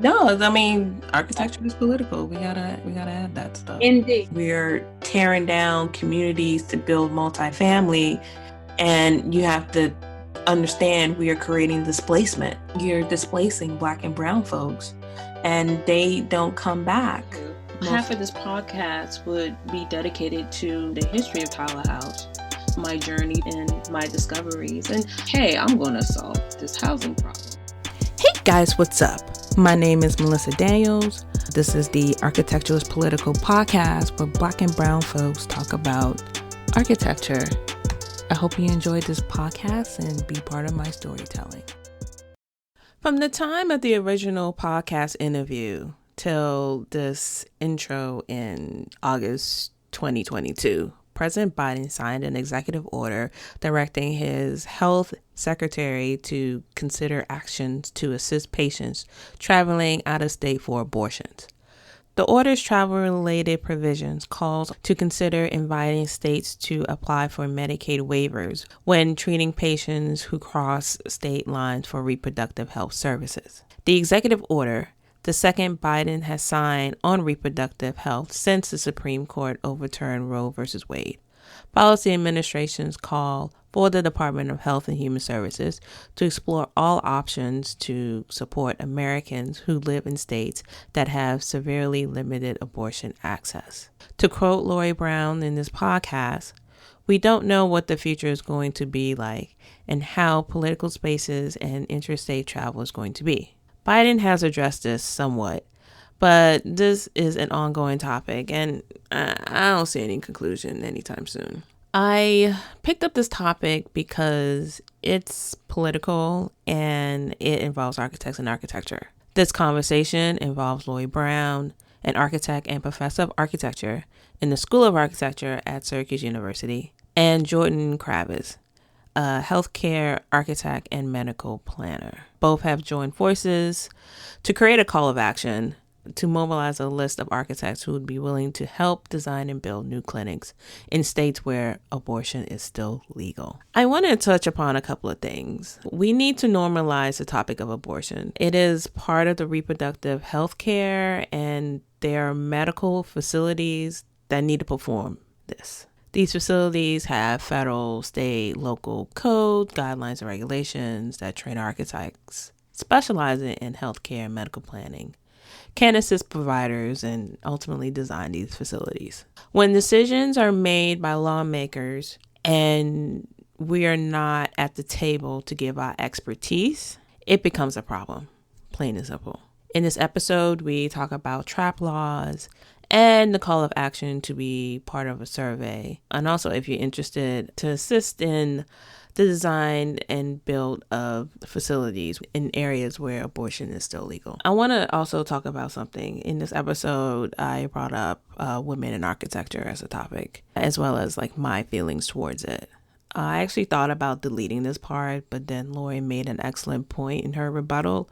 No, I mean, architecture is political. We gotta add that stuff. Indeed. We're tearing down communities to build multifamily, and you have to understand we are creating displacement. You're displacing Black and brown folks, and they don't come back. Half of this podcast would be dedicated to the history of Powerhouse, my journey and my discoveries, and hey, I'm going to solve this housing problem. Hey guys, what's up? My name is Melissa Daniels. This is the Architecture is Political podcast where Black and brown folks talk about architecture. I hope you enjoyed this podcast and be part of my storytelling. From the time of the original podcast interview till this intro in August 2022, President Biden signed an executive order directing his health secretary to consider actions to assist patients traveling out of state for abortions. The order's travel-related provisions calls to consider inviting states to apply for Medicaid waivers when treating patients who cross state lines for reproductive health services. The executive order, the second Biden has signed on reproductive health since the Supreme Court overturned Roe v. Wade. Policy administrations call for the Department of Health and Human Services to explore all options to support Americans who live in states that have severely limited abortion access. To quote Lori Brown in this podcast, "We don't know what the future is going to be like and how political spaces and interstate travel is going to be." Biden has addressed this somewhat, but this is an ongoing topic, and I don't see any conclusion anytime soon. I picked up this topic because it's political and it involves architects and architecture. This conversation involves Lori Brown, an architect and professor of architecture in the School of Architecture at Syracuse University, and Jordan Kravitz, a healthcare architect and medical planner. Both have joined forces to create a call of action to mobilize a list of architects who would be willing to help design and build new clinics in states where abortion is still legal. I want to touch upon a couple of things. We need to normalize the topic of abortion. It is part of the reproductive health care, and there are medical facilities that need to perform this. These facilities have federal, state, local codes, guidelines, and regulations that train architects specializing in healthcare and medical planning can assist providers and ultimately design these facilities. When decisions are made by lawmakers and we are not at the table to give our expertise, it becomes a problem, plain and simple. In this episode, we talk about trap laws and the call of action to be part of a survey. And also, if you're interested to assist in the design and build of facilities in areas where abortion is still legal. I want to also talk about something. In this episode, I brought up women in architecture as a topic, as well as like my feelings towards it. I actually thought about deleting this part, but then Lori made an excellent point in her rebuttal,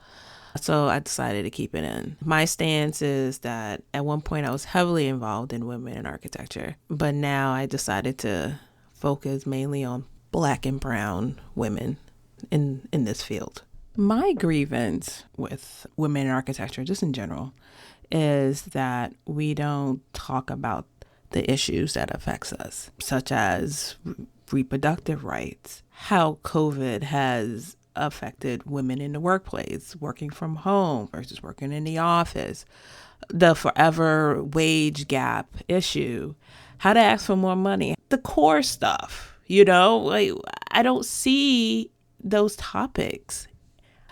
so I decided to keep it in. My stance is that at one point I was heavily involved in women in architecture, but now I decided to focus mainly on Black and brown women in this field. My grievance with women in architecture, just in general, is that we don't talk about the issues that affects us, such as reproductive rights, how COVID has affected women in the workplace, working from home versus working in the office, the forever wage gap issue, how to ask for more money, the core stuff. You know, like I don't see those topics.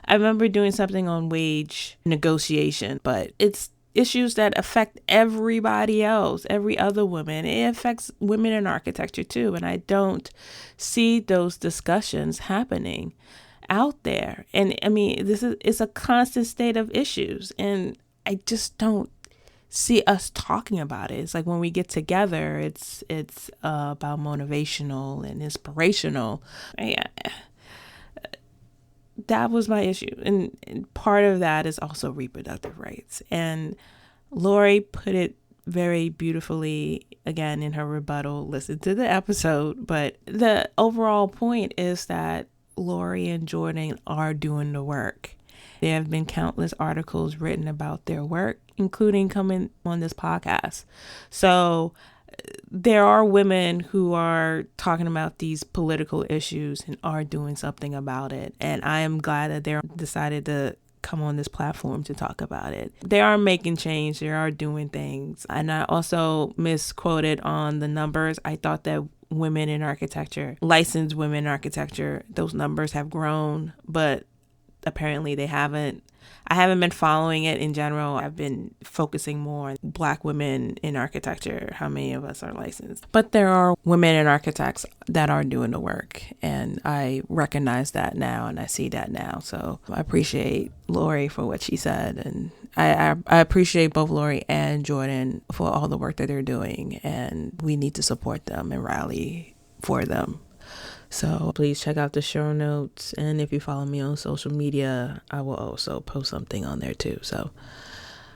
I remember doing something on wage negotiation, but it's issues that affect everybody else, every other woman. It affects women in architecture too. And I don't see those discussions happening out there. And I mean, it's a constant state of issues. And I just don't see us talking about it. It's like when we get together, it's about motivational and inspirational. That was my issue, and part of that is also reproductive rights. And Lori put it very beautifully again in her rebuttal. Listen to the episode, but the overall point is that Lori and Jordan are doing the work. There have been countless articles written about their work, including coming on this podcast. So there are women who are talking about these political issues and are doing something about it. And I am glad that they decided to come on this platform to talk about it. They are making change. They are doing things. And I also misquoted on the numbers. I thought that women in architecture, licensed women in architecture, those numbers have grown, but apparently they haven't. I haven't been following it in general. I've been focusing more on Black women in architecture, how many of us are licensed. But there are women in architects that are doing the work, and I recognize that now, and I see that now. So I appreciate Lori for what she said, and I appreciate both Lori and Jordan for all the work that they're doing, and we need to support them and rally for them. So please check out the show notes. And if you follow me on social media, I will also post something on there too. So,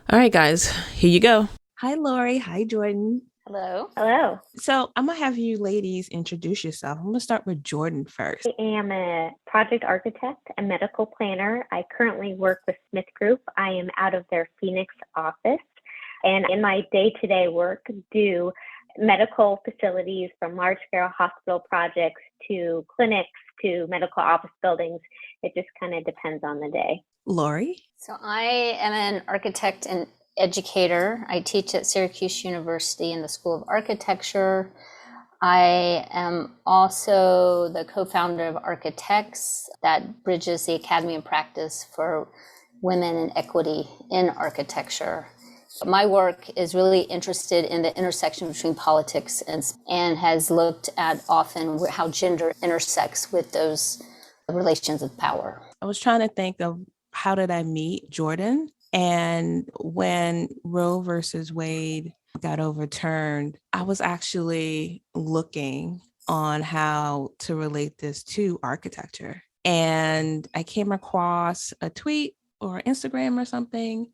all right, guys, here you go. Hi, Lori. Hi, Jordan. Hello. Hello. So I'm going to have you ladies introduce yourself. I'm going to start with Jordan first. I am a project architect, a medical planner. I currently work with Smith Group. I am out of their Phoenix office. And in my day-to-day work, do medical facilities from large-scale hospital projects to clinics to medical office buildings. It just kind of depends on the day. Lori? So I am an architect and educator. I teach at Syracuse University in the School of Architecture. I am also the co-founder of Architects that bridges the Academy of Practice for Women and Equity in Architecture. My work is really interested in the intersection between politics and has looked at often how gender intersects with those relations of power. I was trying to think of how did I meet Jordan? And when Roe versus Wade got overturned, I was actually looking on how to relate this to architecture. And I came across a tweet or Instagram or something,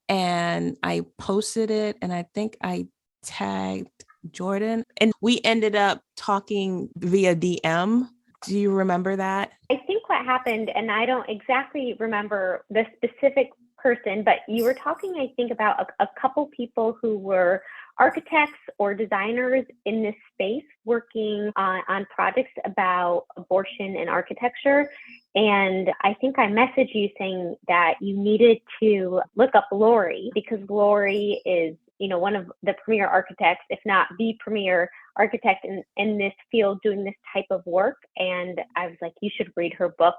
and I posted it, and I think I tagged Jordan, and we ended up talking via DM. Do you remember that? I think what happened, and I don't exactly remember the specific person, but you were talking, I think, about a couple people who were architects or designers in this space working on projects about abortion and architecture. And I think I messaged you saying that you needed to look up Lori because Lori is, one of the premier architects, if not the premier architect in this field doing this type of work. And I was like, you should read her book.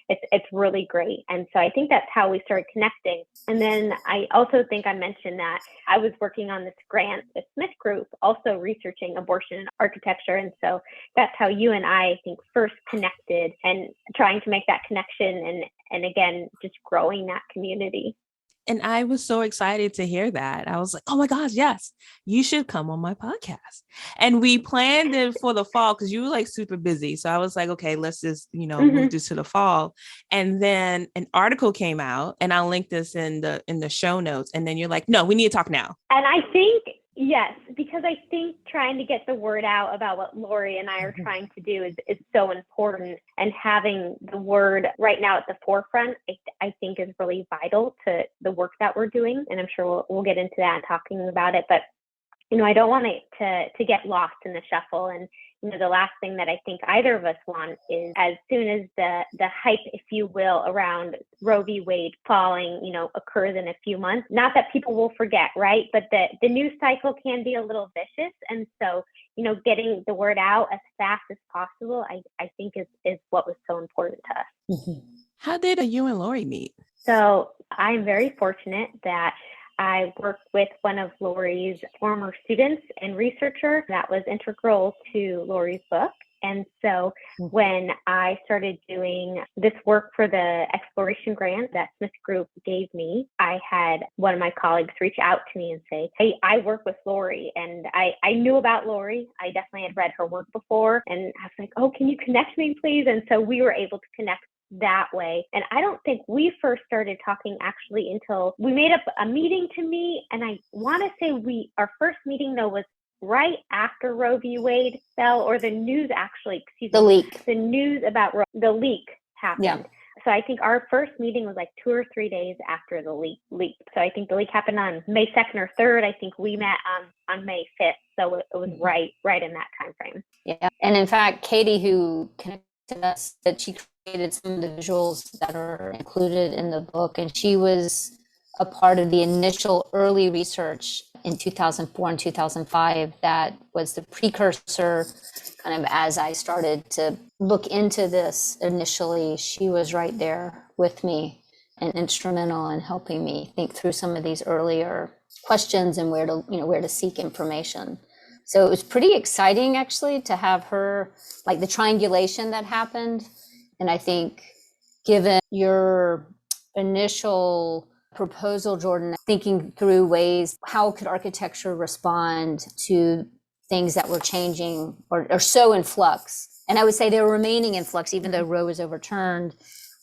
It's really great. And so I think that's how we started connecting. And then I also think I mentioned that I was working on this grant, the Smith Group, also researching abortion and architecture. And so that's how you and I think, first connected and trying to make that connection and again, just growing that community. And I was so excited to hear that. I was like, oh my gosh, yes, you should come on my podcast. And we planned it for the fall because you were like super busy. So I was like, okay, let's just, move this to the fall. And then an article came out, and I'll link this in the show notes. And then you're like, no, we need to talk now. And I think, yes, because I think trying to get the word out about what Lori and I are trying to do is so important. And having the word right now at the forefront, I think is really vital to the work that we're doing. And I'm sure we'll get into that and talking about it. But, I don't want it to get lost in the shuffle. And, the last thing that I think either of us want is as soon as the hype, if you will, around Roe v. Wade falling, occurs in a few months, not that people will forget, right? But the news cycle can be a little vicious. And so, getting the word out as fast as possible, I think is what was so important to us. Mm-hmm. How did you and Lori meet? So I'm very fortunate that I worked with one of Lori's former students and researcher that was integral to Lori's book. And so when I started doing this work for the exploration grant that Smith Group gave me, I had one of my colleagues reach out to me and say, hey, I work with Lori. And I knew about Lori. I definitely had read her work before. And I was like, oh, can you connect me, please? And so we were able to connect that way. And I don't think we first started talking actually until we made up a meeting to meet. And I want to say our first meeting though was right after Roe v. Wade fell, or the news actually, the leak. The news about the leak happened. Yeah. So I think our first meeting was like 2 or 3 days after the leak. So I think the leak happened on May 2nd or 3rd. I think we met on May 5th. So it was right in that time frame. Yeah. And in fact, Katie, who connected us, that she created some of the visuals that are included in the book, and she was a part of the initial early research in 2004 and 2005 that was the precursor kind of as I started to look into this initially. She was right there with me and instrumental in helping me think through some of these earlier questions and where to seek information. So it was pretty exciting actually to have her, like the triangulation that happened. And I think given your initial proposal, Jordan, thinking through ways, how could architecture respond to things that were changing or so in flux? And I would say they're remaining in flux, even though Roe was overturned.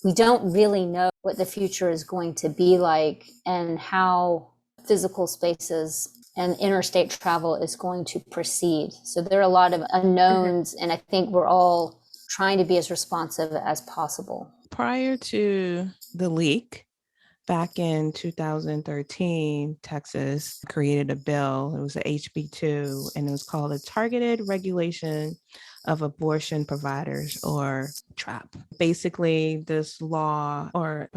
We don't really know what the future is going to be like and how physical spaces and interstate travel is going to proceed. So there are a lot of unknowns, and I think we're all trying to be as responsive as possible. Prior to the leak, back in 2013, Texas created a bill. It was a HB2, and it was called a Targeted Regulation of Abortion Providers, or TRAP. Basically, this law or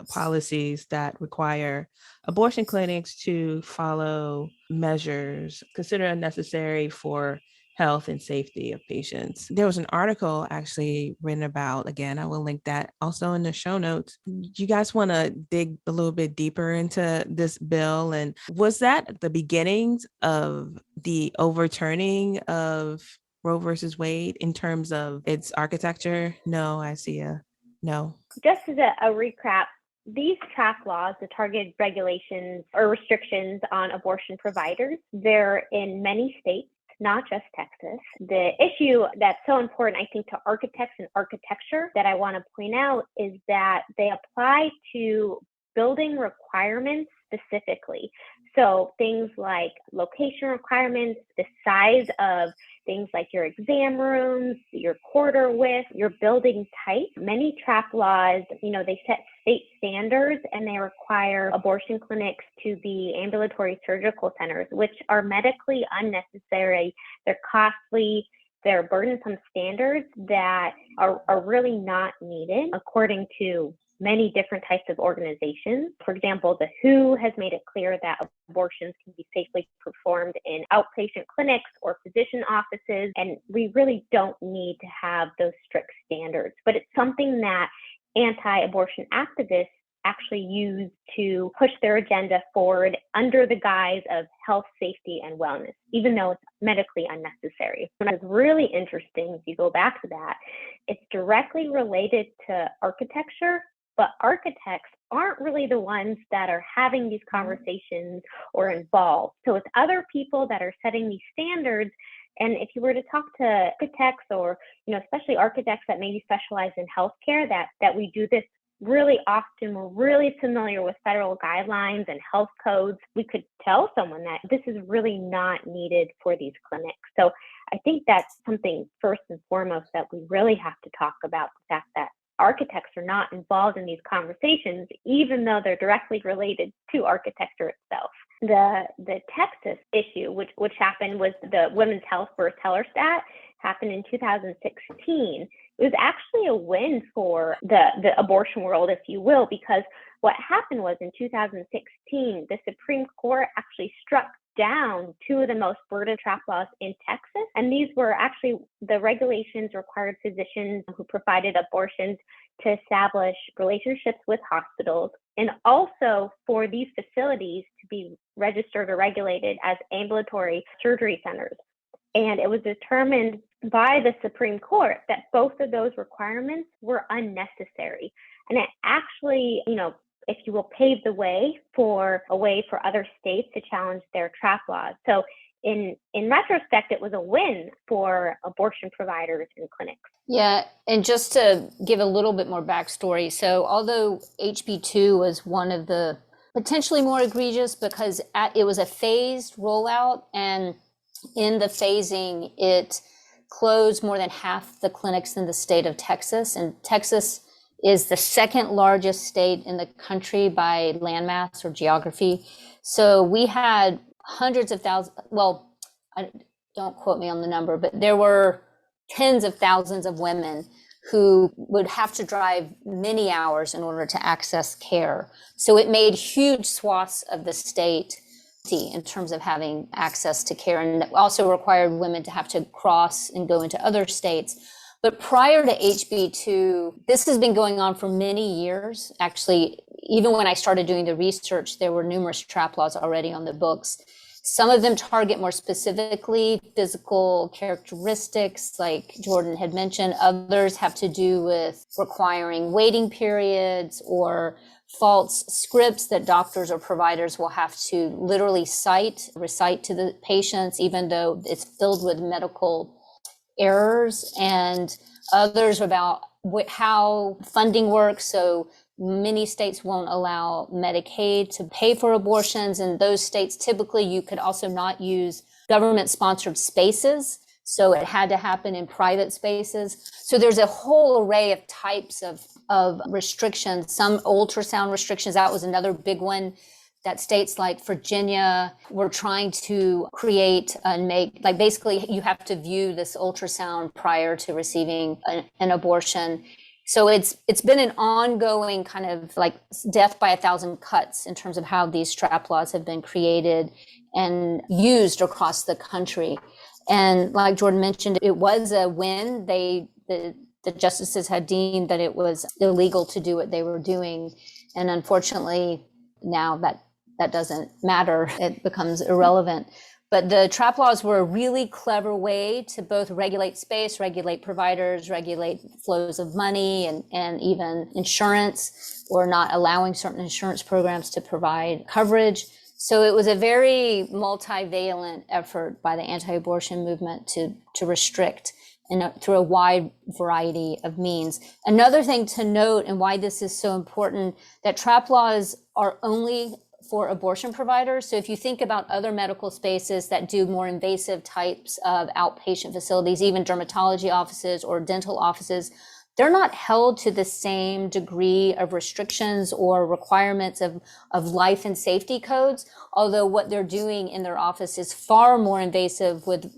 policies that require abortion clinics to follow measures considered necessary for health and safety of patients. There was an article actually written about, again, I will link that also in the show notes. You guys want to dig a little bit deeper into this bill? And was that the beginnings of the overturning of Roe versus Wade in terms of its architecture? No, I see a no. Just as a recap, these TRAP laws, the targeted regulations or restrictions on abortion providers, they're in many states, not just Texas. The issue that's so important, I think, to architects and architecture that I want to point out is that they apply to building requirements specifically. So things like location requirements, the size of things like your exam rooms, your corridor width, your building type. Many TRAP laws, they set state standards and they require abortion clinics to be ambulatory surgical centers, which are medically unnecessary. They're costly. They're burdensome standards that are really not needed according to many different types of organizations. For example, the WHO has made it clear that abortions can be safely performed in outpatient clinics or physician offices, and we really don't need to have those strict standards. But it's something that anti-abortion activists actually use to push their agenda forward under the guise of health, safety, and wellness, even though it's medically unnecessary. And it's really interesting, if you go back to that, it's directly related to architecture, but architects aren't really the ones that are having these conversations or involved. So it's other people that are setting these standards. And if you were to talk to architects or, especially architects that maybe specialize in healthcare, that we do this really often, we're really familiar with federal guidelines and health codes. We could tell someone that this is really not needed for these clinics. So I think that's something first and foremost that we really have to talk about, the fact that architects are not involved in these conversations, even though they're directly related to architecture itself. The Texas issue, which happened, was the Women's Health Birth Hellerstadt, happened in 2016. It was actually a win for the abortion world, if you will, because what happened was in 2016, the Supreme Court actually struck down two of the most burdensome TRAP laws in Texas. And these were actually, the regulations required physicians who provided abortions to establish relationships with hospitals, and also for these facilities to be registered or regulated as ambulatory surgery centers. And it was determined by the Supreme Court that both of those requirements were unnecessary. And it actually, if you will, pave the way for other states to challenge their TRAP laws. So in retrospect, it was a win for abortion providers and clinics. Yeah, and just to give a little bit more backstory, so although HB2 was one of the potentially more egregious because it was a phased rollout, and in the phasing, it closed more than half the clinics in the state of Texas. And Texas is the second largest state in the country by landmass or geography. So we had hundreds of thousands, well, don't quote me on the number, but there were tens of thousands of women who would have to drive many hours in order to access care. So it made huge swaths of the state in terms of having access to care, and also required women to have to cross and go into other states. But prior to HB2, this has been going on for many years. Actually, even when I started doing the research, there were numerous trap laws already on the books. Some of them target more specifically physical characteristics, like Jordan had mentioned. Others have to do with requiring waiting periods or false scripts that doctors or providers will have to literally recite to the patients, even though it's filled with medical errors, and others about how funding works. So many states won't allow Medicaid to pay for abortions. In those states, typically you could also not use government-sponsored spaces. So it had to happen in private spaces. So there's a whole array of types of restrictions. Some ultrasound restrictions, that was another big one that states like Virginia were trying to create and make, like basically you have to view this ultrasound prior to receiving an abortion. So it's been an ongoing kind of like death by a thousand cuts in terms of how these trap laws have been created and used across the country. And like Jordan mentioned, it was a win. The justices had deemed that it was illegal to do what they were doing. And unfortunately, now that doesn't matter. It becomes irrelevant. But the trap laws were a really clever way to both regulate space, regulate providers, regulate flows of money, and even insurance, or not allowing certain insurance programs to provide coverage. So it was a very multivalent effort by the anti-abortion movement to restrict through a wide variety of means. Another thing to note, and why this is so important, that trap laws are only for abortion providers. So if you think about other medical spaces that do more invasive types of outpatient facilities, even dermatology offices or dental offices, they're not held to the same degree of restrictions or requirements of life and safety codes, although what they're doing in their office is far more invasive with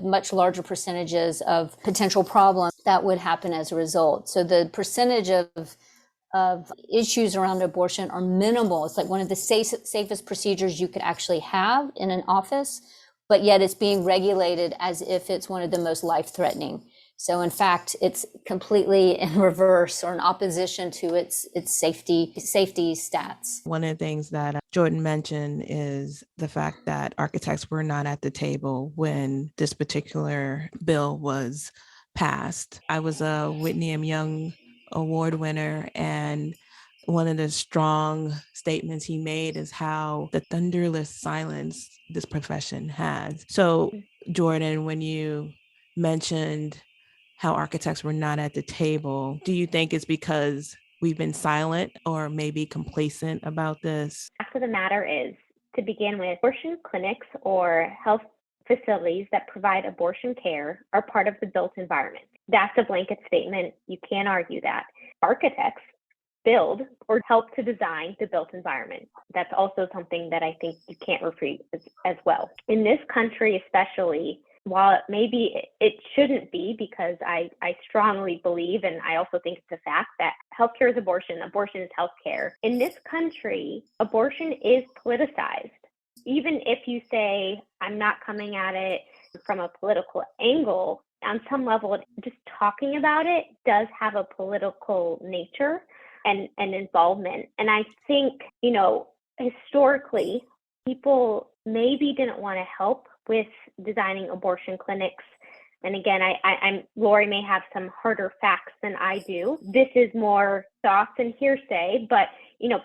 much larger percentages of potential problems that would happen as a result. So the percentage of issues around abortion are minimal. It's like one of the safest procedures you could actually have in an office, but yet it's being regulated as if it's one of the most life-threatening. So in fact, it's completely in reverse or in opposition to its safety stats. One of the things that Jordan mentioned is the fact that architects were not at the table when this particular bill was passed. I was a Whitney M. Young Award winner, and one of the strong statements he made is how the thunderless silence this profession has. So, Jordan, when you mentioned how architects were not at the table, do you think it's because we've been silent or maybe complacent about this? The fact of the matter is, to begin with, abortion clinics or health facilities that provide abortion care are part of the built environment. That's a blanket statement. You can't argue that. Architects build or help to design the built environment. That's also something that I think you can't refute as well. In this country especially, while it shouldn't be, because I strongly believe, and I also think it's a fact, that healthcare is abortion is healthcare. In this country, abortion is politicized. Even if you say, I'm not coming at it from a political angle, on some level, just talking about it does have a political nature and involvement. And I think, historically, people maybe didn't want to help with designing abortion clinics. And again, Lori may have some harder facts than I do. This is more thoughts and hearsay, but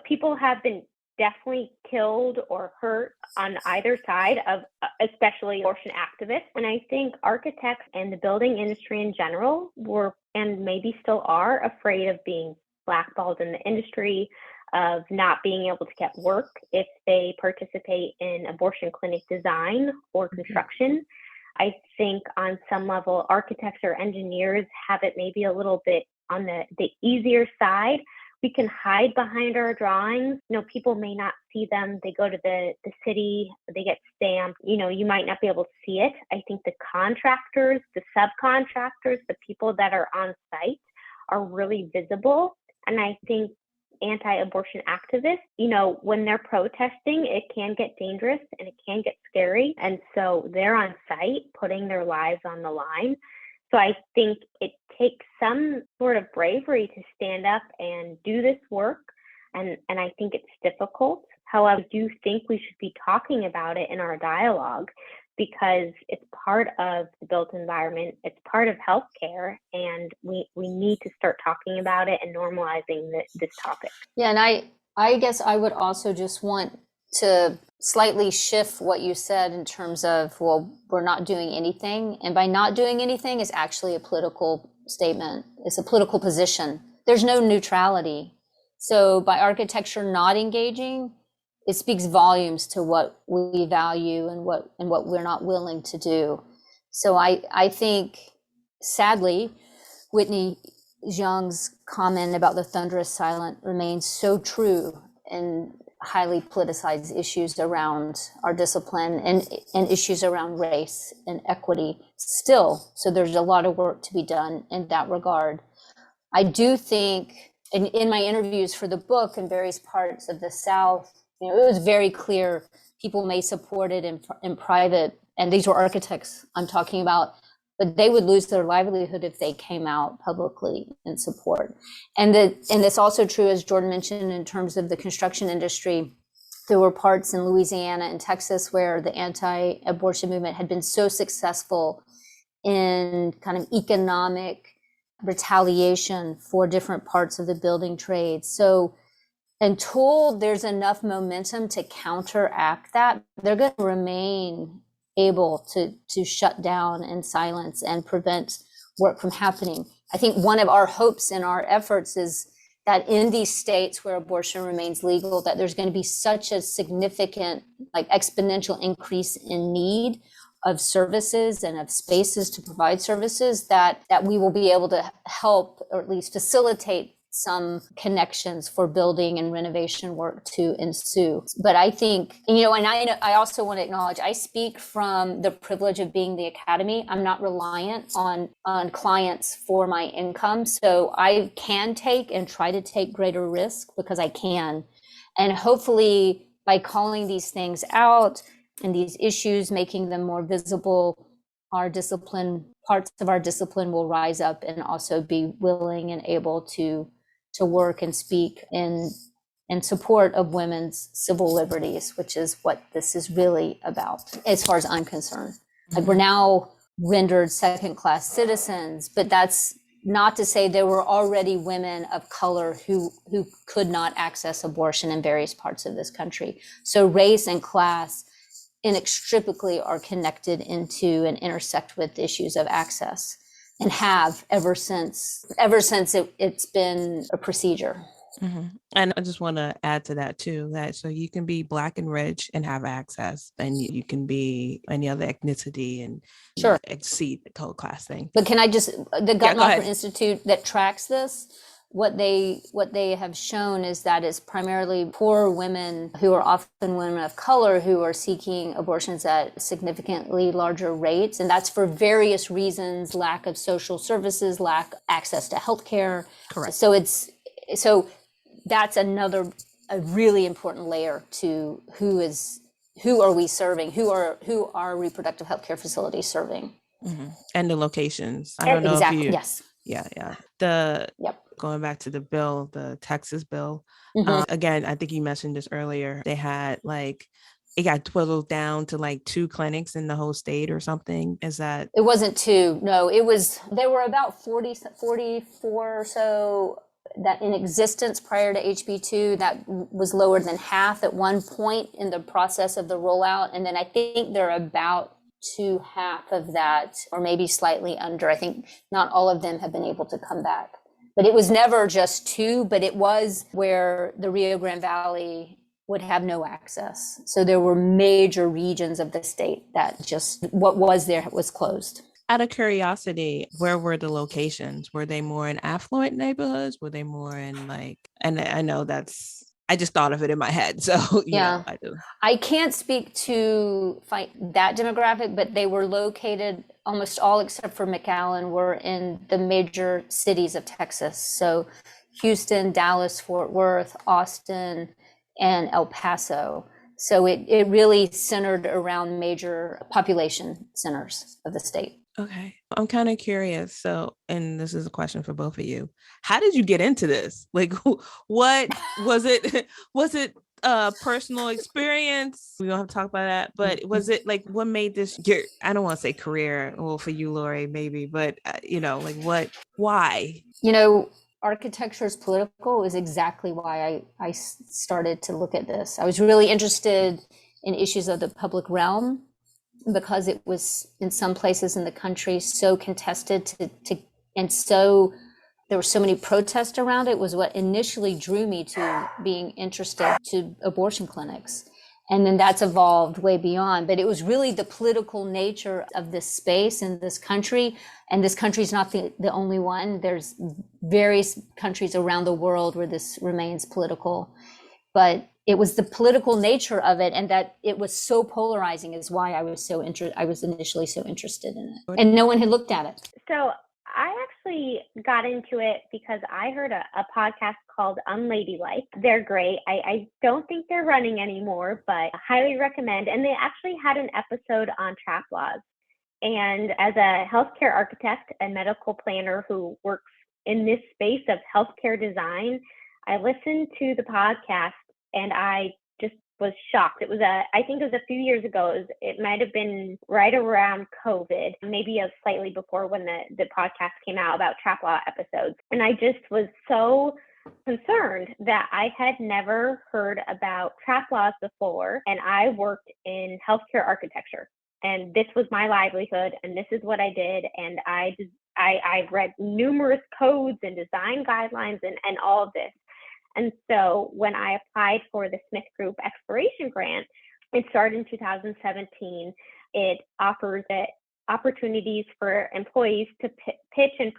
people have been definitely killed or hurt on either side of, especially abortion activists. And I think architects and the building industry in general were, and maybe still are, afraid of being blackballed in the industry, of not being able to get work if they participate in abortion clinic design or construction. I think on some level, architects or engineers have it maybe a little bit on the easier side. We can hide behind our drawings. People may not see them. They go to the city, they get stamped. You might not be able to see it. I think the contractors, the subcontractors, the people that are on site are really visible. And I think anti-abortion activists, when they're protesting, it can get dangerous and it can get scary. And so they're on site putting their lives on the line. So I think it takes some sort of bravery to stand up and do this work. And I think it's difficult. However, I do think we should be talking about it in our dialogue because it's part of the built environment. It's part of healthcare. And we need to start talking about it and normalizing this topic. Yeah, and I guess I would also just want to slightly shift what you said in terms of, well, we're not doing anything. And by not doing anything is actually a political statement. It's a political position. There's no neutrality. So by architecture not engaging, it speaks volumes to what we value and what we're not willing to do. So I think, sadly, Whitney Zhang's comment about the thunderous silence remains so true in highly politicized issues around our discipline and issues around race and equity still. So there's a lot of work to be done in that regard. I do think in my interviews for the book in various parts of the South, it was very clear people may support it in private, and these were architects I'm talking about, but they would lose their livelihood if they came out publicly in support. And it's also true, as Jordan mentioned, in terms of the construction industry. There were parts in Louisiana and Texas where the anti-abortion movement had been so successful in kind of economic retaliation for different parts of the building trade. So until there's enough momentum to counteract that, they're going to remain able to shut down and silence and prevent work from happening. I think one of our hopes in our efforts is that in these states where abortion remains legal, that there's going to be such a significant, like exponential increase in need of services and of spaces to provide services that we will be able to help or at least facilitate some connections for building and renovation work to ensue. But I think, and I also want to acknowledge, I speak from the privilege of being the academy. I'm not reliant on clients for my income. So I can take and try to take greater risk because I can. And hopefully by calling these things out and these issues, making them more visible, our discipline, parts of our discipline will rise up and also be willing and able to work and speak in support of women's civil liberties, which is what this is really about, as far as I'm concerned. Like, we're now rendered second-class citizens, but that's not to say there were already women of color who could not access abortion in various parts of this country. So race and class inextricably are connected into and intersect with issues of access, and have ever since it's been a procedure. Mm-hmm. And I just want to add to that too, that so you can be Black and rich and have access, and you can be any other ethnicity and sure exceed the code class thing. But can I just, the Guttmacher Institute that tracks this, what they have shown is that it's primarily poor women who are often women of color who are seeking abortions at significantly larger rates. And that's for various reasons: lack of social services, lack access to healthcare. Correct. So that's a really important layer to who are we serving? Who are reproductive healthcare facilities serving? Mm-hmm. And the locations. I don't know exactly. if you. Yes. Yeah. Going back to the bill, the Texas bill. Mm-hmm. Again, I think you mentioned this earlier. They had it got twiddled down to 2 clinics in the whole state or something. Is that? It wasn't 2. No, there were about 44 or so that in existence prior to HB2. That was lower than half at one point in the process of the rollout. And then I think they're about to half of that, or maybe slightly under. I think not all of them have been able to come back. But it was never just 2, but it was where the Rio Grande Valley would have no access. So there were major regions of the state that just what was there was closed. Out of curiosity, where were the locations? Were they more in affluent neighborhoods? Were they more in like, and I know I just thought of it in my head. So, Yeah. I do. I can't speak to that demographic, but they were located, almost all except for McAllen were in the major cities of Texas. So Houston, Dallas, Fort Worth, Austin, and El Paso. So it really centered around major population centers of the state. Okay. I'm kind of curious. So, and this is a question for both of you. How did you get into this? Like, what was it? Was it a personal experience? We don't have to talk about that, but was it like, what made this your, I don't want to say career, well, for you, Lori, maybe, but like why? Architecture is political is exactly why I started to look at this. I was really interested in issues of the public realm because it was in some places in the country so contested and so there were so many protests around it was what initially drew me to being interested to abortion clinics. And then that's evolved way beyond, but it was really the political nature of this space in this country. And this country is not the only one. There's various countries around the world where this remains political, but it was the political nature of it, and that it was so polarizing is why I was initially so interested in it, and no one had looked at it. So I actually got into it because I heard a podcast called Unladylike. They're great. I don't think they're running anymore, but I highly recommend. And they actually had an episode on trap laws. And as a healthcare architect and medical planner who works in this space of healthcare design, I listened to the podcast and I just was shocked. I think it was a few years ago. It might have been right around COVID, maybe slightly before when the podcast came out about trap law episodes. And I just was so concerned that I had never heard about trap laws before. And I worked in healthcare architecture. And this was my livelihood, and this is what I did. And I read numerous codes and design guidelines and all of this. And so when I applied for the Smith Group Exploration Grant, it started in 2017. It offers opportunities for employees to pitch and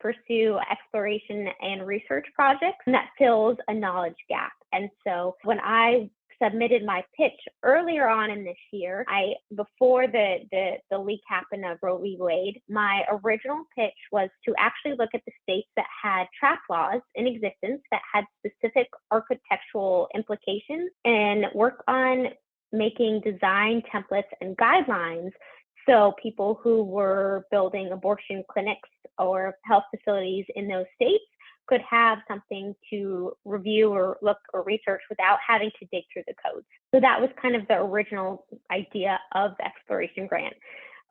pursue exploration and research projects, and that fills a knowledge gap. And so when I submitted my pitch earlier on in this year, before the leak happened of Roe v. Wade, my original pitch was to actually look at the states that had trap laws in existence that had specific architectural implications and work on making design templates and guidelines so people who were building abortion clinics or health facilities in those states could have something to review or look or research without having to dig through the codes. So that was kind of the original idea of the exploration grant.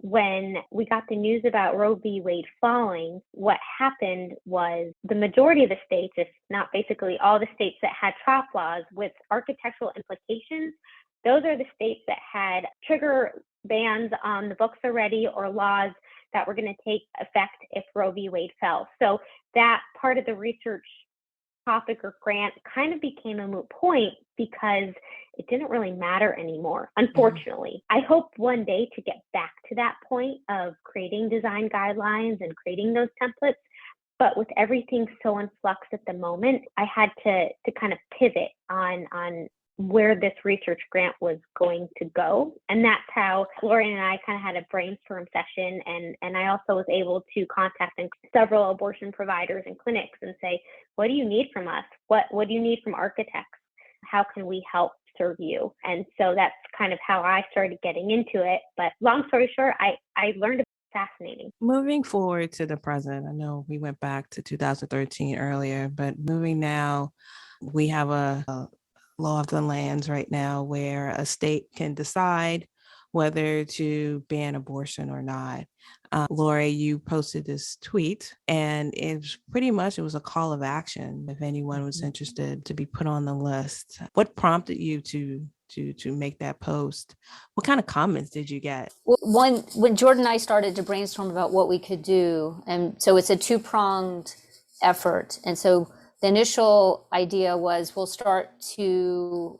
When we got the news about Roe v. Wade falling, what happened was the majority of the states, if not basically all the states that had trap laws with architectural implications, those are the states that had trigger bans on the books already or laws that were going to take effect if Roe v. Wade fell. So that part of the research topic or grant kind of became a moot point because it didn't really matter anymore, unfortunately. I hope one day to get back to that point of creating design guidelines and creating those templates. But with everything so in flux at the moment, I had to kind of pivot on where this research grant was going to go. And that's how Lori and I kind of had a brainstorm session. And I also was able to contact several abortion providers and clinics and say, what do you need from us? What do you need from architects? How can we help serve you? And so that's kind of how I started getting into it. But long story short, I learned fascinating. Moving forward to the present, I know we went back to 2013 earlier, but moving now, we have a law of the lands right now where a state can decide whether to ban abortion or not. Lori, you posted this tweet and it was a call of action if anyone was interested to be put on the list. What prompted you to make that post? What kind of comments did you get? Well, when Jordan and I started to brainstorm about what we could do, and so it's a two-pronged effort. And so the initial idea was we'll start to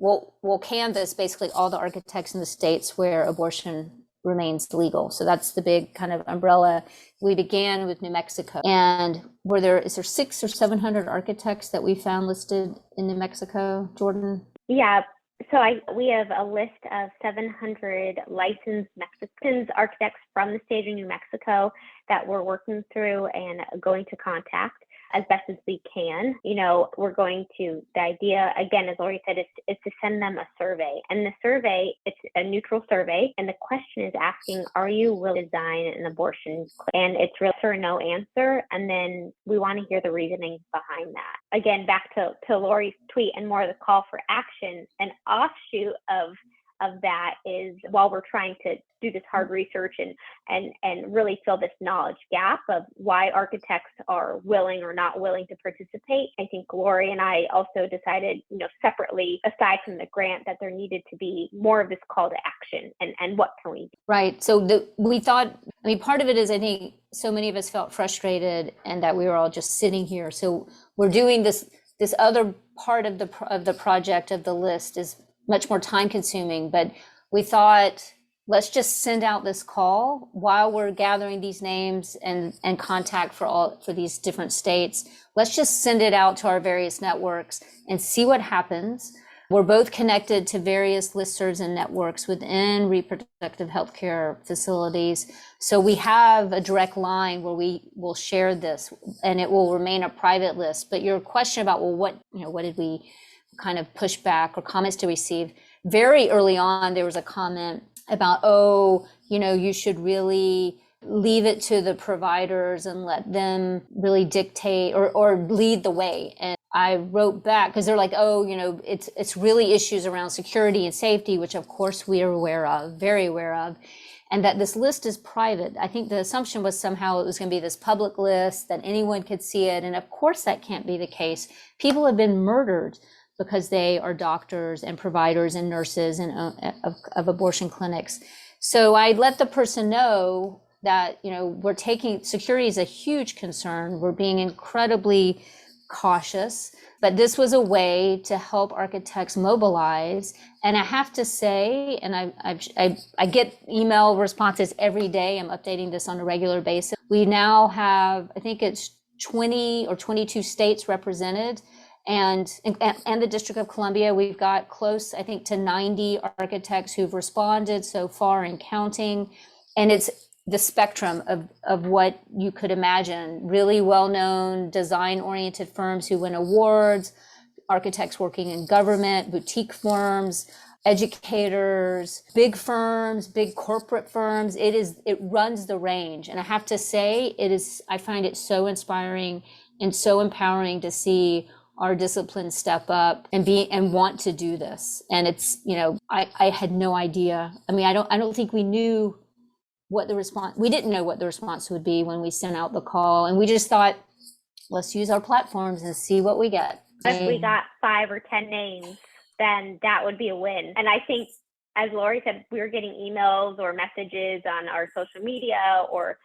we'll canvass basically all the architects in the states where abortion remains legal. So that's the big kind of umbrella. We began with New Mexico, and is there 600 or 700 architects that we found listed in New Mexico, Jordan? Yeah. So we have a list of 700 licensed Mexican architects from the state of New Mexico that we're working through and going to contact as best as we can. The idea, again, as Lori said, is to send them a survey. And the survey, it's a neutral survey. And the question is asking, are you willing to design an abortion clinic? And it's real or no answer. And then we want to hear the reasoning behind that. Again, back to Lori's tweet and more of the call for action, an offshoot of that is, while we're trying to do this hard research and really fill this knowledge gap of why architects are willing or not willing to participate, I think Lori and I also decided, separately, aside from the grant, that there needed to be more of this call to action and what can we do? Right. So we thought, part of it is, I think so many of us felt frustrated and that we were all just sitting here. So we're doing this other part of the project, of the list, is much more time consuming, but we thought, let's just send out this call while we're gathering these names and contact for these different states. Let's just send it out to our various networks and see what happens. We're both connected to various listservs and networks within reproductive healthcare facilities. So we have a direct line where we will share this, and it will remain a private list. But your question about, well, what did we kind of pushback or comments to receive? Very early on, there was a comment about, you should really leave it to the providers and let them really dictate or lead the way. And I wrote back, because they're like, it's really issues around security and safety, which of course we are very aware of, and that this list is private. I think the assumption was somehow it was going to be this public list that anyone could see it. And of course that can't be the case. People have been murdered because they are doctors and providers and nurses and of abortion clinics. So I let the person know that, we're taking, security is a huge concern. We're being incredibly cautious, but this was a way to help architects mobilize. And I have to say, and I get email responses every day. I'm updating this on a regular basis. We now have, I think it's 20 or 22 states represented. And the District of Columbia, we've got close, I think, to 90 architects who've responded so far and counting. And it's the spectrum of what you could imagine. Really well-known design-oriented firms who win awards, architects working in government, boutique firms, educators, big firms, big corporate firms. It runs the range. And I have to say, I find it so inspiring and so empowering to see our discipline step up and want to do this. And it's, I had no idea. I don't think we knew what the response, we didn't know what the response would be when we sent out the call. And we just thought, let's use our platforms and see what we get. If we got 5 or 10 names, then that would be a win. And I think, as Lori said, we were getting emails or messages on our social media or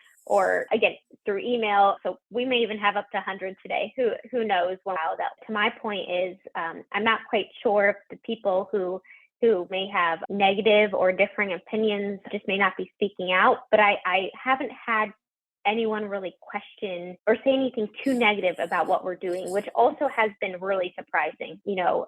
again, through email. So we may even have up to 100 today. Who knows? Wow. To my point is, I'm not quite sure if the people who may have negative or differing opinions just may not be speaking out, but I haven't had anyone really question or say anything too negative about what we're doing, which also has been really surprising.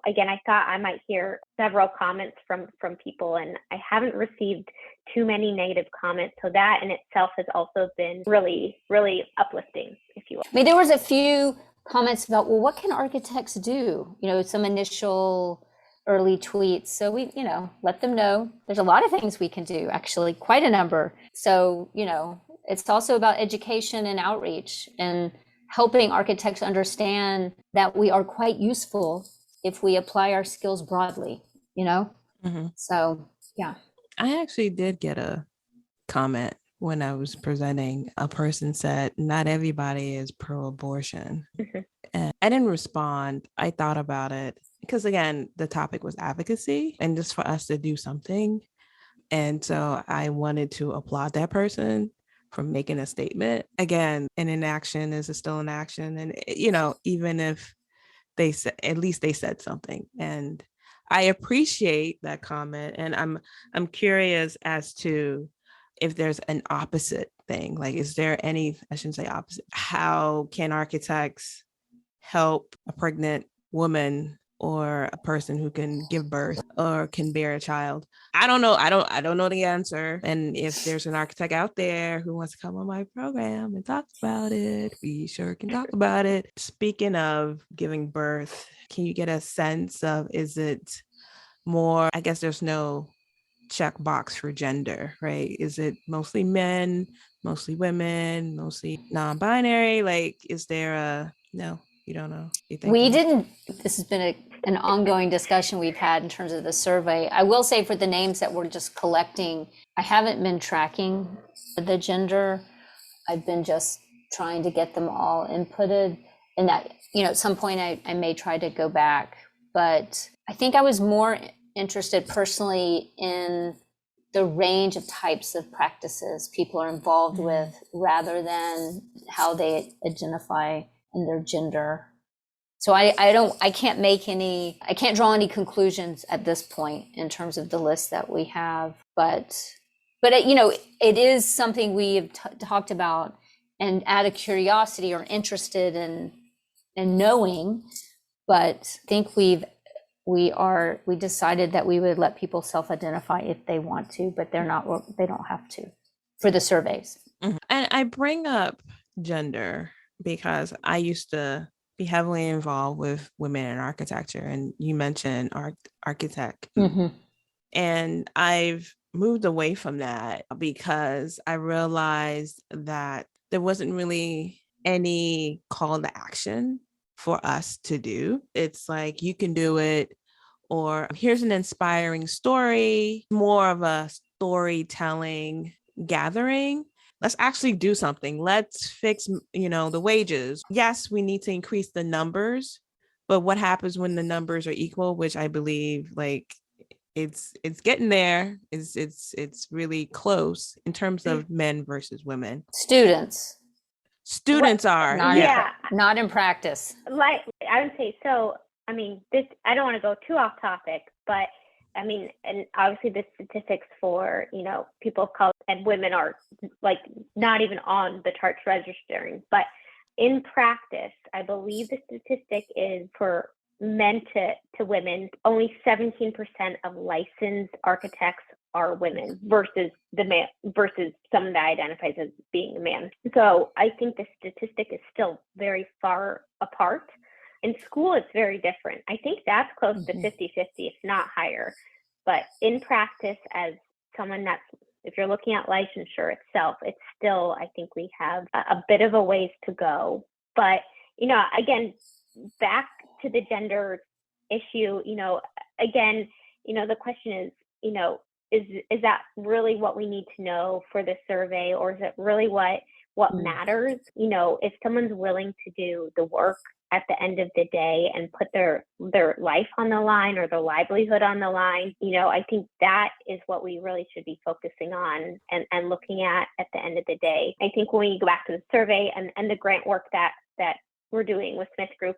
Again, I thought I might hear several comments from people, and I haven't received too many negative comments. So that in itself has also been really, really uplifting, if you will. There was a few comments about, well, what can architects do? Some initial early tweets. So we, let them know there's a lot of things we can do, actually, quite a number. So, it's also about education and outreach and helping architects understand that we are quite useful if we apply our skills broadly, Mm-hmm. So, yeah. I actually did get a comment when I was presenting. A person said, not everybody is pro-abortion. Mm-hmm. And I didn't respond. I thought about it because, again, the topic was advocacy and just for us to do something. And so I wanted to applaud that person for making a statement. Again, an inaction is still an action. And, even if they said, at least they said something. And I appreciate that comment. And I'm curious as to if there's an opposite thing. Like, is there any, I shouldn't say opposite, how can architects help a pregnant woman or a person who can give birth or can bear a child? I don't know. I don't know the answer. And if there's an architect out there who wants to come on my program and talk about it, we sure can talk about it. Speaking of giving birth, can you get a sense of, is it more, I guess there's no checkbox for gender, right? Is it mostly men, mostly women, mostly non-binary? Like, is there a, no, you don't know? You think We didn't, this has been an ongoing discussion we've had in terms of the survey. I will say for the names that we're just collecting, I haven't been tracking the gender. I've been just trying to get them all inputted. And that, at some point I may try to go back, but I think I was more interested personally in the range of types of practices people are involved with rather than how they identify in their gender. So I can't draw any conclusions at this point in terms of the list that we have, but it is something we've talked about and out of curiosity or interested in knowing, but I think we decided that we would let people self-identify if they want to, but they don't have to for the surveys. Mm-hmm. And I bring up gender because I used to be heavily involved with women in architecture, and you mentioned architect. Mm-hmm. And I've moved away from that because I realized that there wasn't really any call to action for us to do. It's like, you can do it, or here's an inspiring story, more of a storytelling gathering. Let's actually do something. Let's fix, the wages. Yes, we need to increase the numbers, but what happens when the numbers are equal, which I believe like it's getting there. It's really close in terms of men versus women. Students are not in practice. Like, I would say, so I mean, this, I don't want to go too off topic, but I mean, and obviously the statistics for, people of color and women are like not even on the charts registering, but in practice, I believe the statistic is for men to women, only 17% of licensed architects are women versus someone that identifies as being a man. So I think the statistic is still very far apart. In school, it's very different. I think that's close to 50-50, if not higher. But in practice, as someone that's, if you're looking at licensure itself, it's still, I think we have a bit of a ways to go. But, again, back to the gender issue, again, the question is, is that really what we need to know for the survey, or is it really what matters? If someone's willing to do the work at the end of the day and put their life on the line or their livelihood on the line, I think that is what we really should be focusing on and looking at the end of the day. I think when we go back to the survey and the grant work that we're doing with Smith Group,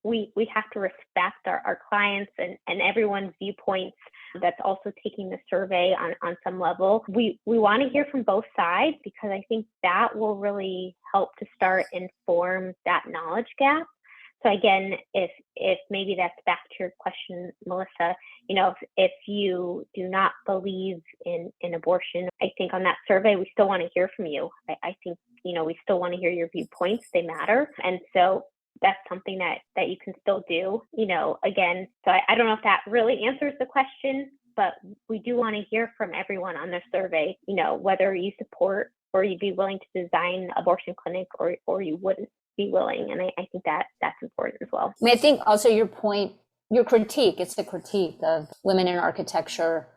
we have to respect our clients and everyone's viewpoints that's also taking the survey on some level. We want to hear from both sides, because I think that will really help to start inform that knowledge gap. So again, if maybe that's back to your question, Melissa, if you do not believe in abortion, I think on that survey, we still want to hear from you. I think, we still want to hear your viewpoints. They matter. And so that's something that you can still do, again. So I don't know if that really answers the question, but we do want to hear from everyone on the survey, whether you support or you'd be willing to design abortion clinic or you wouldn't be willing. And I think that's important as well. I mean, I think also your point, your critique, it's the critique of women in architecture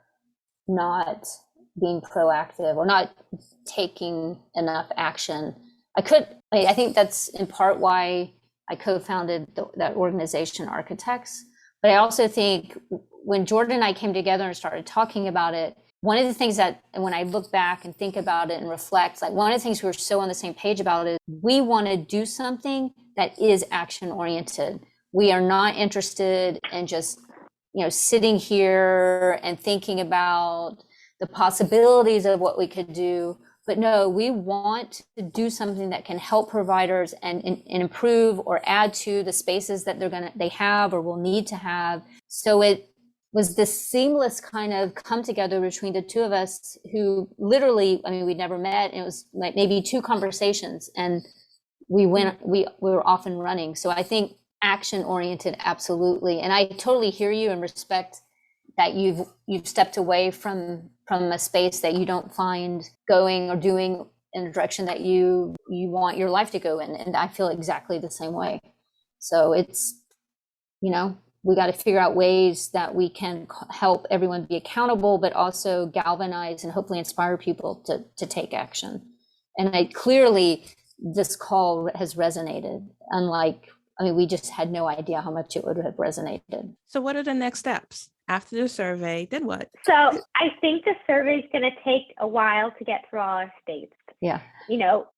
not being proactive or not taking enough action. I think that's in part why I co-founded that organization, Architects. But I also think when Jordan and I came together and started talking about it, one of the things that when I look back and think about it and reflect, like one of the things we were so on the same page about is we want to do something that is action oriented. We are not interested in just, sitting here and thinking about the possibilities of what we could do. But no, we want to do something that can help providers and improve or add to the spaces that they have or will need to have. So it was this seamless kind of come together between the two of us who literally, I mean, we'd never met. It was like maybe 2 conversations and we were off and running. So I think action oriented, absolutely. And I totally hear you and respect that you've stepped away from a space that you don't find going or doing in a direction that you want your life to go in. And I feel exactly the same way. So it's, we got to figure out ways that we can help everyone be accountable, but also galvanize and hopefully inspire people to take action. And clearly this call has resonated, we just had no idea how much it would have resonated. So what are the next steps? After the survey, then what? So I think the survey is going to take a while to get through all our states. Yeah.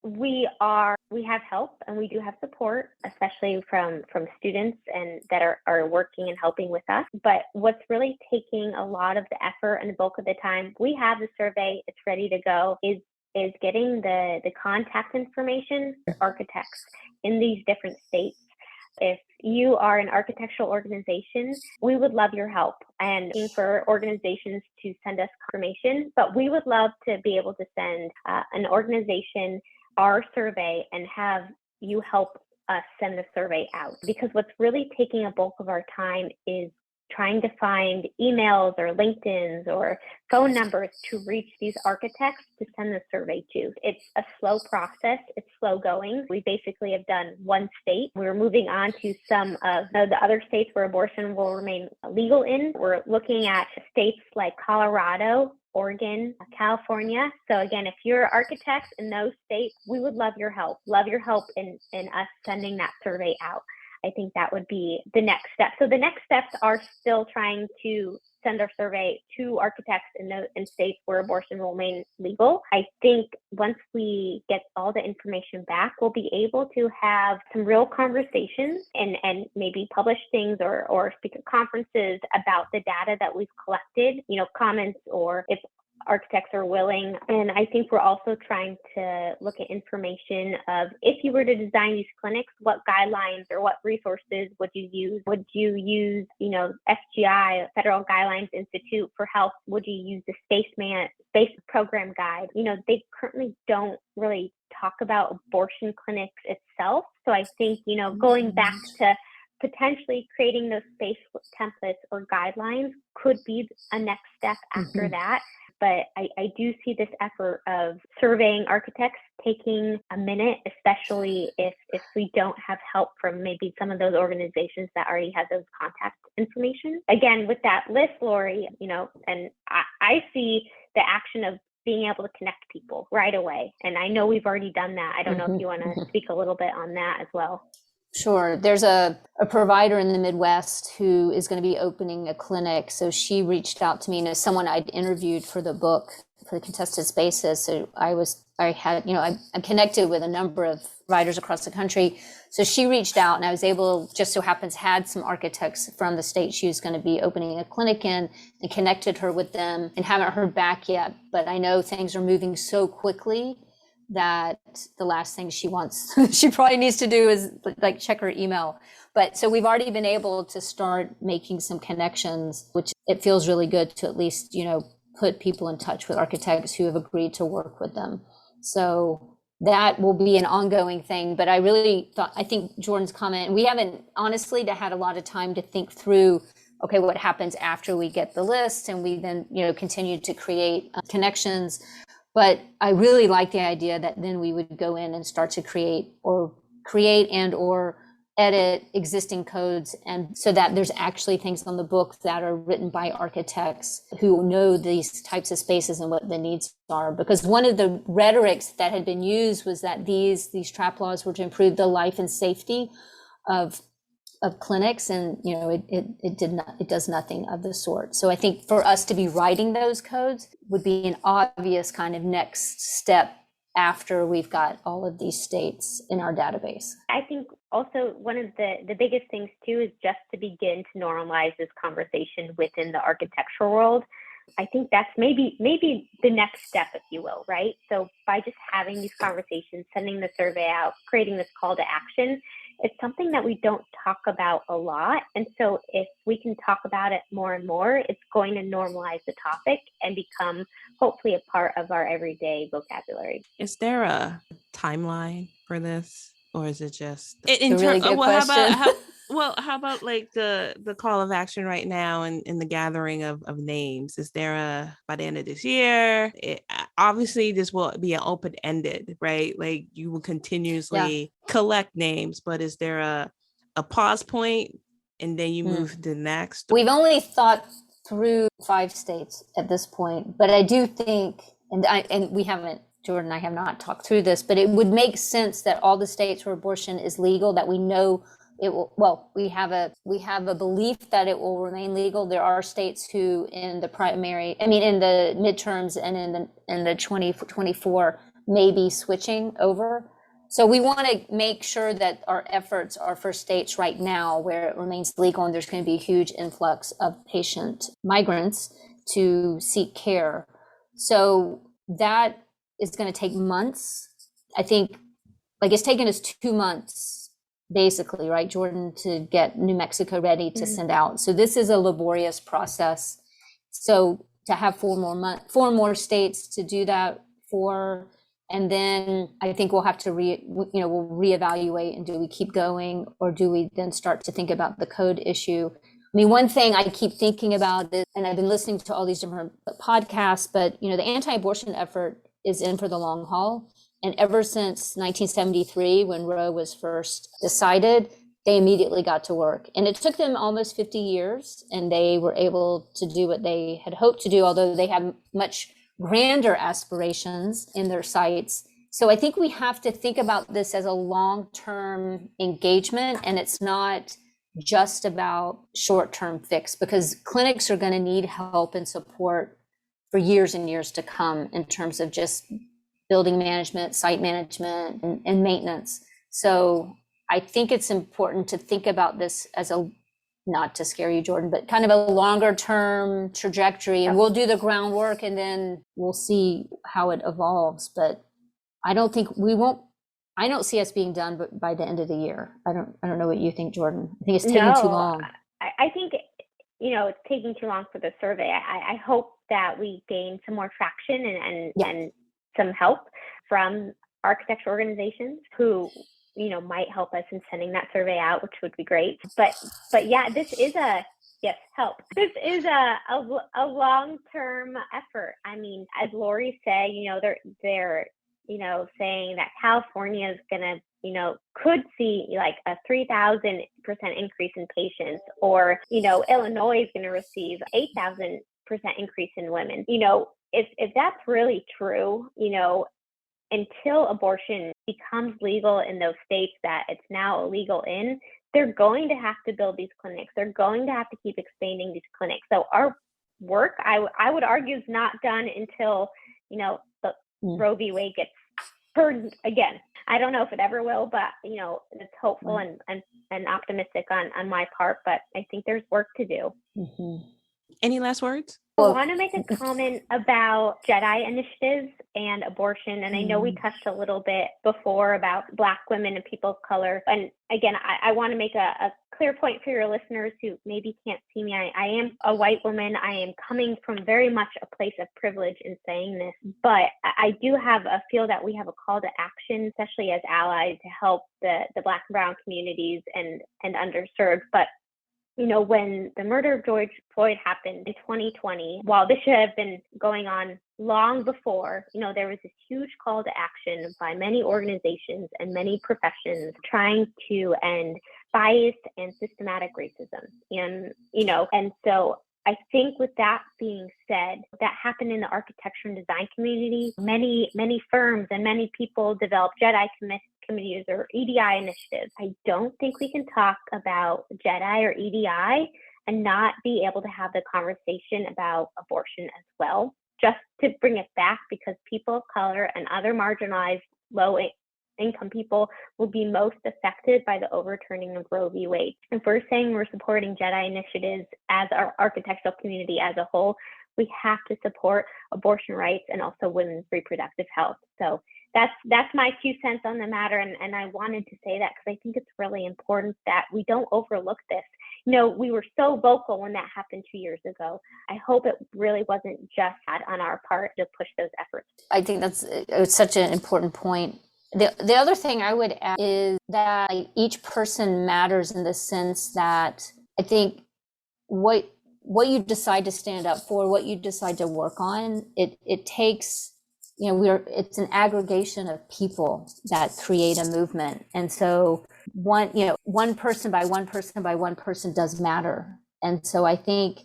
We have help and we do have support, especially from students and that are working and helping with us. But what's really taking a lot of the effort and the bulk of the time, we have the survey, it's ready to go, is getting the contact information for architects in these different states. If you are an architectural organization, we would love your help and looking for organizations to send us confirmation, but we would love to be able to send an organization our survey and have you help us send the survey out. Because what's really taking a bulk of our time is trying to find emails or LinkedIn's or phone numbers to reach these architects to send the survey to. It's a slow process. It's slow going. We basically have done 1 state. We're moving on to some of the other states where abortion will remain legal in. We're looking at states like Colorado, Oregon, California. So again, if you're architects in those states, we would love your help in us sending that survey out. I think that would be the next step. So the next steps are still trying to send our survey to architects in states where abortion will remain legal. I think once we get all the information back, we'll be able to have some real conversations and maybe publish things or speak at conferences about the data that we've collected, comments or if architects are willing. And I think we're also trying to look at information of if you were to design these clinics, what guidelines or what resources would you use? Would you use, FGI, Federal Guidelines Institute for Health? Would you use the Space Program Guide? They currently don't really talk about abortion clinics itself. So I think, going back to potentially creating those space templates or guidelines could be a next step after that. But I do see this effort of surveying architects taking a minute, especially if we don't have help from maybe some of those organizations that already have those contact information. Again, with that list, Lori, and I see the action of being able to connect people right away. And I know we've already done that. I don't know if you want to speak a little bit on that as well. Sure. There's a provider in the Midwest who is going to be opening a clinic. So she reached out to me, someone I'd interviewed for the book, for the Contested Spaces. So I'm connected with a number of providers across the country. So she reached out and I was able, just so happens, had some architects from the state she was going to be opening a clinic in and connected her with them and haven't heard back yet. But I know things are moving so quickly that the last thing she probably needs to do is check her email. But so we've already been able to start making some connections, which it feels really good to at least, put people in touch with architects who have agreed to work with them. So that will be an ongoing thing. But I think Jordan's comment, we haven't honestly had a lot of time to think through, okay, what happens after we get the list and we then, continue to create connections. But I really like the idea that then we would go in and start to create and or edit existing codes, and so that there's actually things on the book that are written by architects who know these types of spaces and what the needs are. Because one of the rhetorics that had been used was that these trap laws were to improve the life and safety of clinics, and it does nothing of the sort. So I think for us to be writing those codes would be an obvious kind of next step after we've got all of these states in our database. I think also one of the biggest things too is just to begin to normalize this conversation within the architectural world. I think that's maybe the next step, if you will, right? So by just having these conversations, sending the survey out, creating this call to action, it's something that we don't talk about a lot. And so if we can talk about it more and more, it's going to normalize the topic and become hopefully a part of our everyday vocabulary. Is there a timeline for this, or is it just a really good question? How about like the call of action right now and in the gathering of names? Is there by the end of this year? Obviously, this will be an open-ended, right? Like you will continuously collect names, but is there a pause point and then you move to the next? We've only thought through 5 states at this point, but I do think, and we haven't, Jordan and I have not talked through this, but it would make sense that all the states where abortion is legal, that we know it will, well, we have a belief that it will remain legal. There are states who in the midterms and in the 2024 may be switching over. So we want to make sure that our efforts are for states right now where it remains legal and there's going to be a huge influx of patient migrants to seek care. So that is going to take months. I think like it's taken us 2 months basically, right, Jordan, to get New Mexico ready to send out. So this is a laborious process. So to have 4 more states to do that for, and then I think we'll have to we'll reevaluate, and do we keep going, or do we then start to think about the code issue? I mean, one thing I keep thinking about is, and I've been listening to all these different podcasts, but the anti-abortion effort is in for the long haul. And ever since 1973, when Roe was first decided, they immediately got to work. And it took them almost 50 years, and they were able to do what they had hoped to do, although they had much grander aspirations in their sights. So I think we have to think about this as a long-term engagement, and it's not just about short-term fix, because clinics are going to need help and support for years and years to come in terms of just building management, site management, and maintenance. So I think it's important to think about this as not to scare you, Jordan, but kind of a longer term trajectory, and we'll do the groundwork and then we'll see how it evolves. But I don't see us being done by the end of the year. I don't know what you think, Jordan. I think it's taking too long. I think, it's taking too long for the survey. I hope that we gain some more traction and some help from architecture organizations who, might help us in sending that survey out, which would be great. But yeah, this is help. This is a long-term effort. I mean, as Lori said, they're saying that California is gonna, could see like a 3,000% increase in patients, or, Illinois is gonna receive 8,000% increase in women. If that's really true, until abortion becomes legal in those states that it's now illegal in, they're going to have to build these clinics. They're going to have to keep expanding these clinics. So our work, I would argue, is not done until, the Roe v. Wade gets heard again. I don't know if it ever will, but, it's hopeful and optimistic on my part, but I think there's work to do. Mm-hmm. Any last words? I want to make a comment about J.E.D.I initiatives and abortion. And I know we touched a little bit before about Black women and people of color. And again, I want to make a clear point for your listeners who maybe can't see me. I am a white woman. I am coming from very much a place of privilege in saying this, but I do feel that we have a call to action, especially as allies, to help the Black and Brown communities and underserved. But when the murder of George Floyd happened in 2020, while this should have been going on long before, there was this huge call to action by many organizations and many professions trying to end bias and systematic racism. And so I think with that being said, that happened in the architecture and design community. Many firms and many people developed J.E.D.I committees or E.D.I initiatives. I don't think we can talk about J.E.D.I or E.D.I and not be able to have the conversation about abortion as well, just to bring it back, because people of color and other marginalized income people will be most affected by the overturning of Roe v. Wade. If we're saying we're supporting J.E.D.I initiatives as our architectural community as a whole, we have to support abortion rights and also women's reproductive health. So that's my 2 cents on the matter, and I wanted to say that because I think it's really important that we don't overlook this. We were so vocal when that happened 2 years ago. I hope it really wasn't just on our part to push those efforts. I think it's such an important point. The other thing I would add is that each person matters in the sense that I think what you decide to stand up for, what you decide to work on, it takes, it's an aggregation of people that create a movement. And so one person by one person by one person does matter. And so I think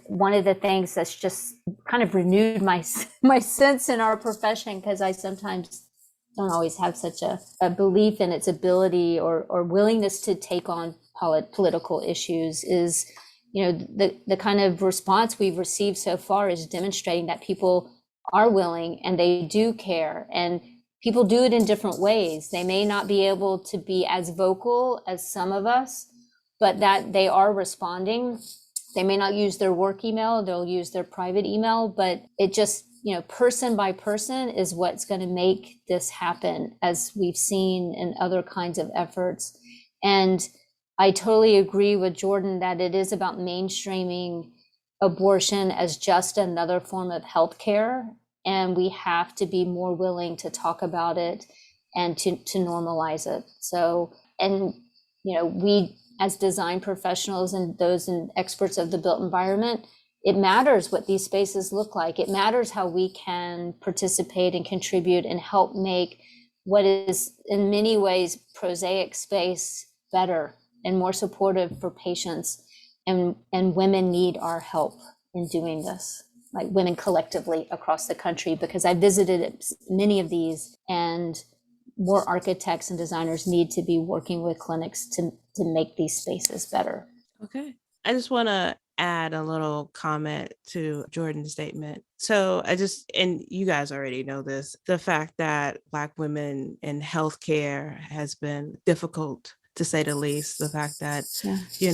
one of the things that's just kind of renewed my sense in our profession, because I sometimes don't always have such a belief in its ability or willingness to take on political issues, is the kind of response we've received so far is demonstrating that people are willing and they do care, and people do it in different ways. They may not be able to be as vocal as some of us, but that they are responding. They may not use their work email, they'll use their private email, but it just, person by person is what's going to make this happen, as we've seen in other kinds of efforts. And I totally agree with Jordan that it is about mainstreaming abortion as just another form of healthcare, and we have to be more willing to talk about it and to normalize it. So, and we as design professionals and those experts of the built environment, it matters what these spaces look like. It matters how we can participate and contribute and help make what is in many ways prosaic space better and more supportive for patients. And women need our help in doing this, like women collectively across the country, because I visited many of these, and more architects and designers need to be working with clinics to make these spaces better. Okay. I just want to add a little comment to Jordan's statement. So and you guys already know this, the fact that Black women in healthcare has been difficult, to say the least. The fact that,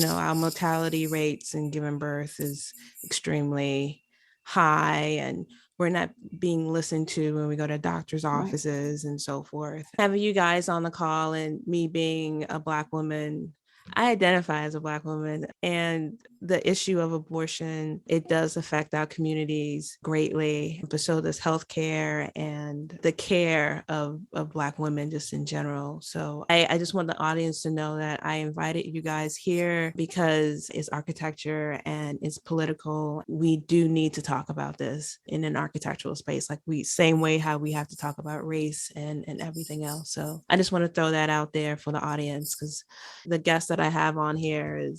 our mortality rates in giving birth is extremely high, and we're not being listened to when we go to doctor's offices and so forth. Having you guys on the call, and me being a Black woman, I identify as a Black woman, and the issue of abortion, it does affect our communities greatly, but so does healthcare and the care of Black women just in general. So I just want the audience to know that I invited you guys here because it's architecture and it's political. We do need to talk about this in an architectural space, like same way how we have to talk about race and everything else. So I just want to throw that out there for the audience, because the guests that I have on here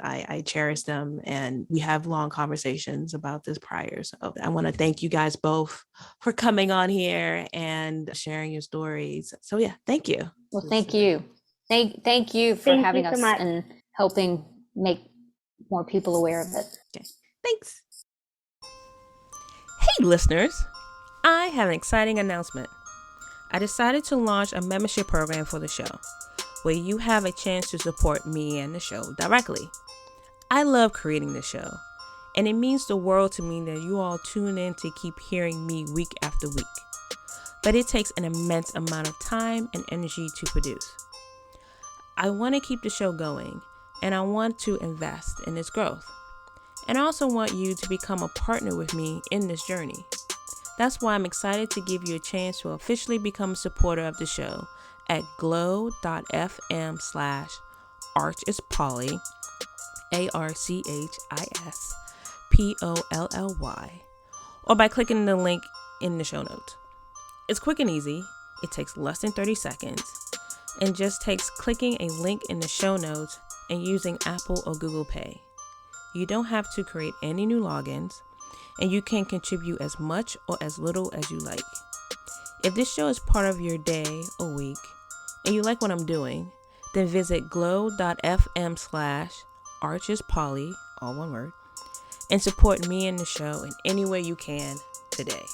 I cherish them, and we have long conversations about this prior. So I want to thank you guys both for coming on here and sharing your stories. So yeah, thank you. Well, thank you. Thank you for having us and helping make more people aware of it. Okay. Thanks. Hey listeners, I have an exciting announcement. I decided to launch a membership program for the show, where you have a chance to support me and the show directly. I love creating the show, and it means the world to me that you all tune in to keep hearing me week after week. But it takes an immense amount of time and energy to produce. I want to keep the show going, and I want to invest in its growth. And I also want you to become a partner with me in this journey. That's why I'm excited to give you a chance to officially become a supporter of the show at glow.fm/archispolly, ARCHISPOLLY, or by clicking the link in the show notes. It's quick and easy. It takes less than 30 seconds and just takes clicking a link in the show notes and using Apple or Google Pay. You don't have to create any new logins, and you can contribute as much or as little as you like. If this show is part of your day or week and you like what I'm doing, then visit glow.fm/archispolly, all one word, and support me and the show in any way you can today.